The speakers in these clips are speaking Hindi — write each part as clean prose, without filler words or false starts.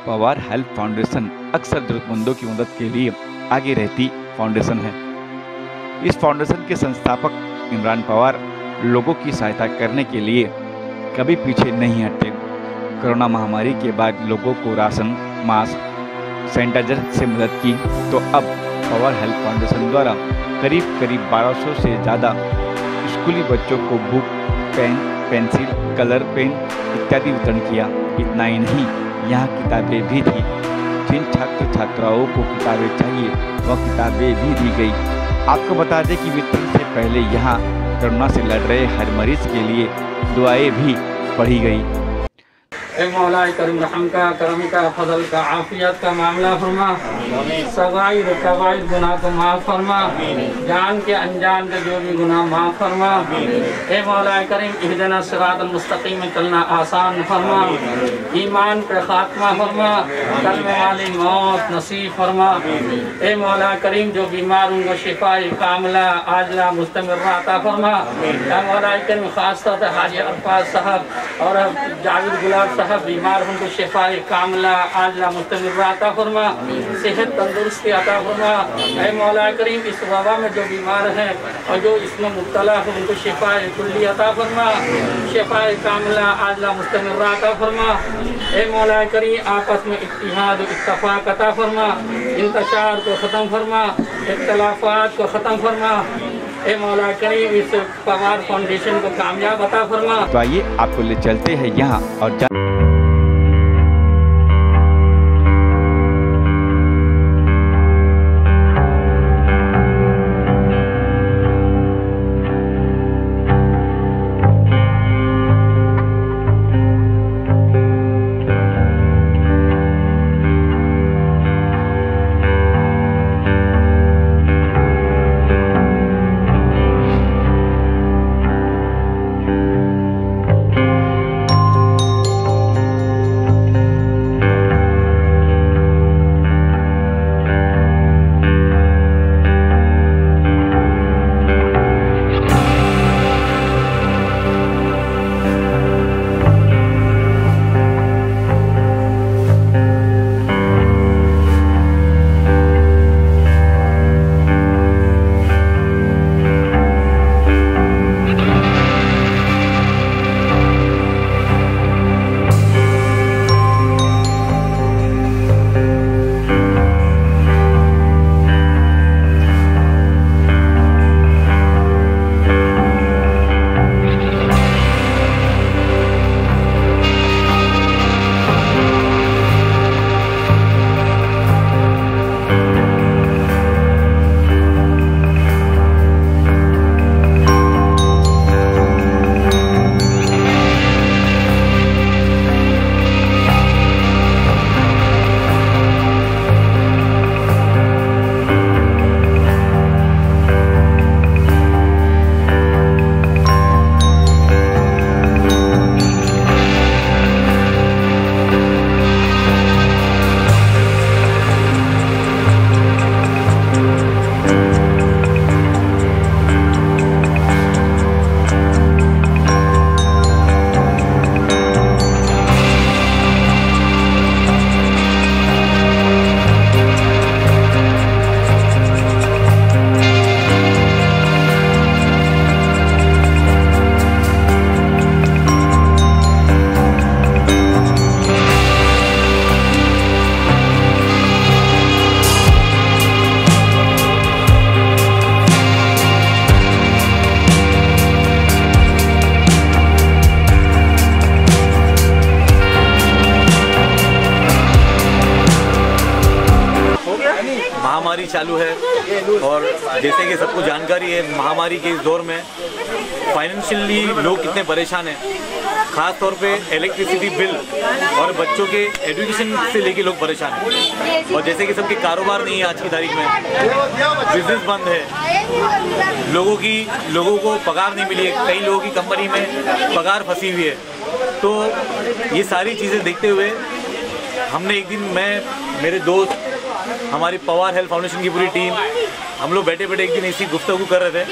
पवार हेल्थ फाउंडेशन अक्सर जरूरतमंदों की मदद के लिए आगे रहती फाउंडेशन है। इस फाउंडेशन के संस्थापक इमरान पवार लोगों की सहायता करने के लिए कभी पीछे नहीं हटे। कोरोना महामारी के बाद लोगों को राशन, मास्क, सैनिटाइजर से मदद की, तो अब पवार हेल्थ फाउंडेशन द्वारा करीब 1200 से ज़्यादा स्कूली बच्चों को book, pen, pencil, colour pen इत्यादि वितरण किया। इतना ही नहीं, यहाँ किताबें भी थी। जिन छात्र छात्राओं को किताबें चाहिए वह किताबें भी दी गई। आपको बता दें कि वितरण से पहले यहाँ कोरोना से लड़ रहे हर मरीज के लिए दुआएं भी पढ़ी गई। ए मौला करीम रहम का, करम का, फजल का, आफियत का मामला फरमा, सगाइर कबाइर गुनाह को माफ़ फरमा, जान के अनजान के जो भी गुनाह माफ़ फरमा। ए मौला करीम इहदिना सिरातल मुस्तकीम में चलना आसान फरमा, ईमान पे खात्मा फरमा, कलमे वाली मौत नसीब फरमा। ए मौला करीम जो बीमार उनको शिफाए कामिला आजला मुस्तमिर अता फरमा। ए मौला करीम खास तौर पर हाजी अरफात साहब और जावेद गुलाब साहब बीमार उनको शिफाए कामिला आजला मुस्तमिर अता फरमा, सेहत तंदुरुस्ती अता फरमा। ऐ मौला करीम इस वबा में जो बीमार हैं और जो इसमें मुब्तला है उनको शिफाए कुल्ली अता फरमा, शिफाए कामिला आजला मुस्तमिर अता फरमा। ऐ मौला करीम आपस में इत्तिहाद इत्तफाक अता फरमा, इंतशार को ख़त्म फरमा, इख्तिलाफात को ख़त्म फरमा। ए मौला करीम इस पवार फाउंडेशन को कामयाब अता फरमा। तो आइए आपको ले चलते हैं यहाँ और महामारी चालू है और जैसे कि सबको जानकारी है, महामारी के इस दौर में फाइनेंशियली लोग कितने परेशान हैं। खास तौर पे इलेक्ट्रिसिटी बिल और बच्चों के एजुकेशन से लेके लोग परेशान हैं। और जैसे कि सबके कारोबार नहीं है, आज की तारीख में बिजनेस बंद है, लोगों को पगार नहीं मिली है, कई लोगों की कंपनी में पगार फंसी हुई है। तो ये सारी चीज़ें देखते हुए हमने एक दिन, मैं, मेरे दोस्त, हमारी पवार हेल्थ फाउंडेशन की पूरी टीम, हम लोग बैठे बैठे एक दिन ऐसी गुफ्तगू कर रहे थे।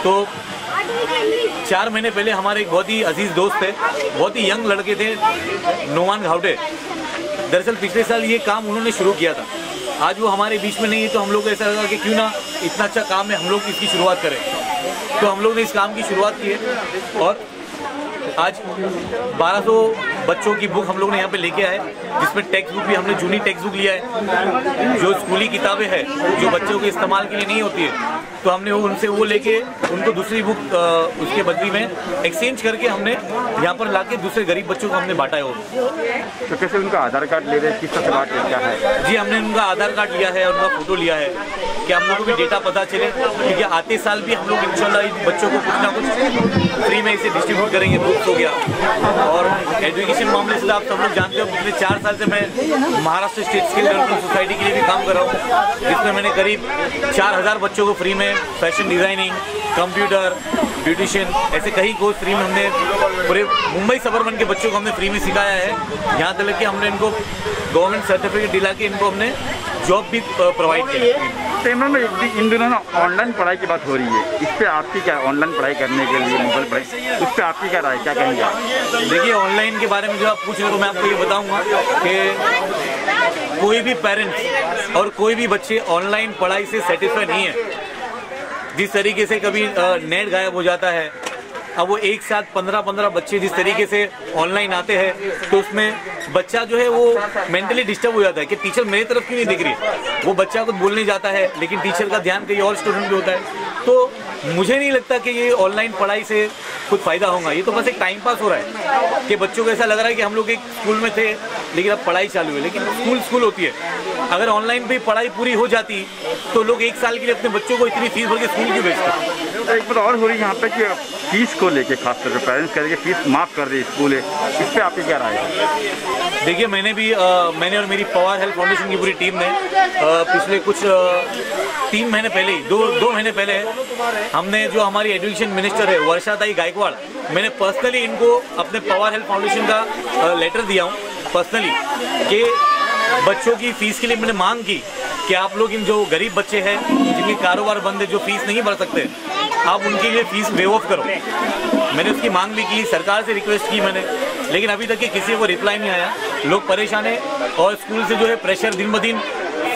तो 4 महीने पहले हमारे एक बहुत ही अजीज़ दोस्त थे, बहुत ही यंग लड़के थे, नोमान घावटे, दरअसल पिछले साल ये काम उन्होंने शुरू किया था, आज वो हमारे बीच में नहीं है, तो हम लोग को ऐसा लगा कि क्यों ना इतना अच्छा काम है, हम लोग इसकी शुरुआत करें। तो हम लोग ने इस काम की शुरुआत की है और आज 1200 बच्चों की बुक हम लोग ने यहाँ पे लेके आए, जिसमें टेक्स्ट बुक भी हमने जूनी टेक्स्ट बुक लिया है। जो स्कूली किताबें हैं जो बच्चों के इस्तेमाल के लिए नहीं होती है, तो हमने उनसे वो लेके उनको दूसरी बुक उसके बदली में एक्सचेंज करके हमने यहाँ पर लाके दूसरे गरीब बच्चों को हमने बांटा है। वो तो कैसे उनका आधार कार्ड ले रहे हैं, किस तरह से बांट रहे हैं, क्या है? जी, हमने उनका आधार कार्ड लिया है और उनका फोटो लिया है कि हम लोग को भी डेटा पता चले, क्योंकि आते साल भी हम लोग इंशाल्लाह इन बच्चों को कुछ ना कुछ फ्री में इसे डिस्ट्रीब्यूट करेंगे। बुक्स हो गया और एजुकेशन मामले से आप सब लोग जानते हो, पिछले 4 साल से मैं Maharashtra state skill development society के लिए भी काम कर रहा हूँ, जिसमें मैंने करीब 4000 बच्चों को फ्री में फैशन डिज़ाइनिंग, कंप्यूटर, ब्यूटिशियन, ऐसे कई कोर्स फ्री में हमने पूरे मुंबई सबअर्बन के बच्चों को हमने फ्री में सिखाया है। यहाँ तक कि हमने इनको गवर्नमेंट सर्टिफिकेट दिला के इनको हमने जॉब भी प्रोवाइड किया। तो इमरान भाई, इन दिनों ना ऑनलाइन पढ़ाई की बात हो रही है, इस पर आपकी क्या, ऑनलाइन पढ़ाई करने के लिए मोबाइल पढ़ाई, उस पर आपकी क्या राय, क्या कहेंगे आप? देखिए, ऑनलाइन के बारे में जो आप पूछ रहे हो, मैं आपको ये बताऊंगा कि कोई भी पेरेंट्स और कोई भी बच्चे ऑनलाइन पढ़ाई से सेटिस्फाई नहीं है। जिस तरीके से कभी नेट गायब हो जाता है, अब वो एक साथ 15-15 बच्चे जिस तरीके से ऑनलाइन आते हैं, तो उसमें बच्चा जो है वो मेंटली डिस्टर्ब हो जाता है कि टीचर मेरी तरफ क्यों नहीं देख रही है। वो बच्चा कुछ बोलने जाता है, लेकिन टीचर का ध्यान कहीं और स्टूडेंट पे होता है। तो मुझे नहीं लगता कि ये ऑनलाइन पढ़ाई से कुछ फ़ायदा होगा। ये तो बस एक टाइम पास हो रहा है कि बच्चों को ऐसा लग रहा है कि हम लोग एक स्कूल में थे, लेकिन अब पढ़ाई चालू है, लेकिन स्कूल होती है। अगर ऑनलाइन भी पढ़ाई पूरी हो जाती तो लोग एक साल के लिए अपने बच्चों को इतनी फीस भर के स्कूल क्यों भेजते? एक बात और हो रही है यहाँ पे कि फीस को लेके खासतौर पर पेरेंट्स कह रहे हैं फीस माफ़ कर दे स्कूल है, इस पर आपकी क्या राय है? देखिए, मैंने और मेरी पवार हेल्थ फाउंडेशन की पूरी टीम ने पिछले कुछ 3 महीने पहले ही, 2 महीने पहले हमने जो हमारी एजुकेशन मिनिस्टर है वर्षाताई गायकवाड़, मैंने पर्सनली इनको अपने पवार हेल्थ फाउंडेशन का लेटर दिया हूँ पर्सनली कि बच्चों की फीस के लिए मैंने मांग की कि आप लोग इन जो गरीब बच्चे हैं जिनके कारोबार बंद है, जो फीस नहीं भर सकते, आप उनके लिए फीस वेव ऑफ करो। मैंने उसकी मांग भी की, सरकार से रिक्वेस्ट की मैंने, लेकिन अभी तक किसी को रिप्लाई नहीं आया। लोग परेशान हैं और स्कूल से जो है प्रेशर दिन ब दिन,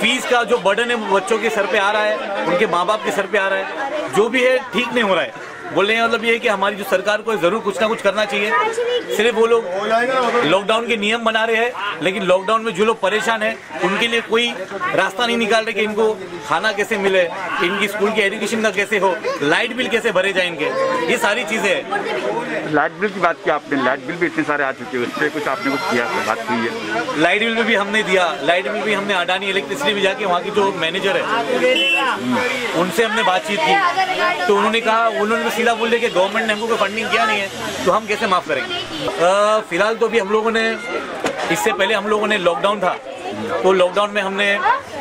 फीस का जो बर्डन है बच्चों के सर पे आ रहा है, उनके माँ बाप के सर पे आ रहा है, जो भी है ठीक नहीं हो रहा है। बोलने का मतलब ये है कि हमारी जो सरकार को ज़रूर कुछ ना कुछ करना चाहिए। सिर्फ वो लोग लॉकडाउन के नियम बना रहे हैं, लेकिन लॉकडाउन में जो लोग परेशान हैं उनके लिए कोई रास्ता नहीं निकाल रहे कि इनको खाना कैसे मिले, इनकी स्कूल की एजुकेशन का कैसे हो, लाइट बिल कैसे भरे जाए इनके, ये सारी चीज़ें हैं। लाइट बिल की बात की आपने, लाइट बिल भी इतने सारे आ चुके हैं, उस पर कुछ आपने कुछ किया, बात हुई है? लाइट बिल में भी हमने दिया, लाइट बिल भी हमने अडानी इलेक्ट्रिसिटी में जाके वहाँ की जो मैनेजर है उनसे हमने बातचीत की, तो उन्होंने कहा, उन्होंने सीधा बोल दिया कि गवर्नमेंट ने हमको कोई फंडिंग किया नहीं है, तो हम कैसे माफ़ करेंगे। फिलहाल तो अभी हम लोगों ने, इससे पहले हम लोगों ने लॉकडाउन था, तो लॉकडाउन में हमने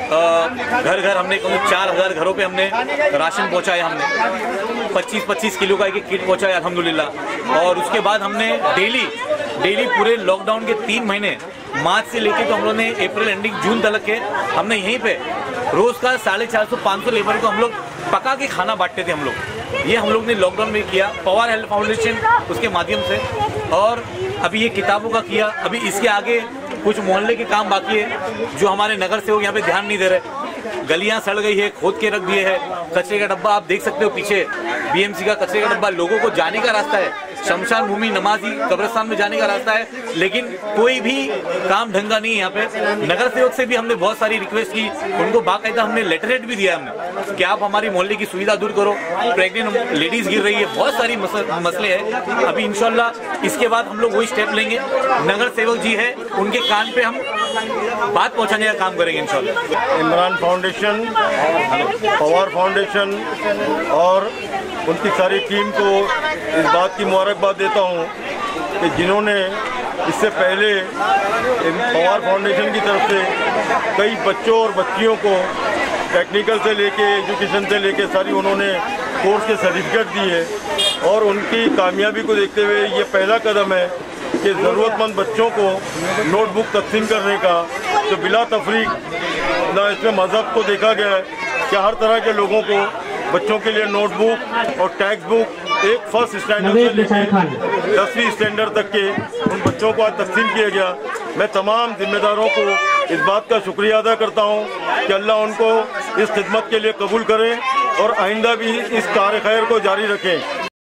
घर घर हमने 4000 घरों पे हमने राशन पहुंचाया, हमने 25-25 किलो का एक किट पहुंचाया अल्हम्दुलिल्लाह। और उसके बाद हमने डेली पूरे लॉकडाउन के 3 महीने, मार्च से लेके तो हम लोग ने अप्रैल एंडिंग जून तक के हमने यहीं पे रोज़ का 450-500 लेबर को हम लोग पका के खाना बांटते थे हम लोग। ये हम लोग ने लॉकडाउन में किया पवार हेल्थ फाउंडेशन उसके माध्यम से। और अभी ये किताबों का किया, अभी इसके आगे कुछ मोहल्ले के काम बाकी है जो हमारे नगर सेवक यहाँ पे ध्यान नहीं दे रहे। गलियां सड़ गई है, खोद के रख दिए है, कचरे का डब्बा आप देख सकते हो पीछे बीएमसी का कचरे का डब्बा, लोगों को जाने का रास्ता है, शमशान भूमि नमाजी कब्रिस्तान में जाने का रास्ता है, लेकिन कोई भी काम ढंगा नहीं है यहाँ पे। नगर सेवक से भी हमने बहुत सारी रिक्वेस्ट की, उनको बाकायदा हमने लेटरहेड भी दिया हमने कि आप हमारी मोहल्ले की सुविधा दूर करो, प्रेग्नेंट लेडीज गिर रही है, बहुत सारी मसले हैं। अभी इंशाल्लाह इसके बाद हम लोग वही स्टेप लेंगे, नगर सेवक जी है उनके कान पे हम बात पहुंचाने का काम करेंगे इंशाल्लाह। इमरान फाउंडेशन, पवार फाउंडेशन और उनकी सारी टीम को इस बात की मुबारकबाद देता हूँ कि जिन्होंने इससे पहले पवार फाउंडेशन की तरफ से कई बच्चों और बच्चियों को टेक्निकल से लेके एजुकेशन से लेके सारी उन्होंने कोर्स के सर्टिफिकेट दिए। और उनकी कामयाबी को देखते हुए ये पहला कदम है कि ज़रूरतमंद बच्चों को नोटबुक तकसीम करने का, तो बिला तफरीक ना इसमें मज़हब को देखा गया है कि हर तरह के लोगों को बच्चों के लिए नोटबुक और टेक्स्ट बुक एक फर्स्ट स्टैंडर्ड से लेकर 10वीं स्टैंडर्ड तक के उन बच्चों को आज तकसीम किया गया। मैं तमाम जिम्मेदारों को इस बात का शुक्रिया अदा करता हूँ कि अल्लाह उनको इस खिदमत के लिए कबूल करें और आइंदा भी इस कार खैर को जारी रखें।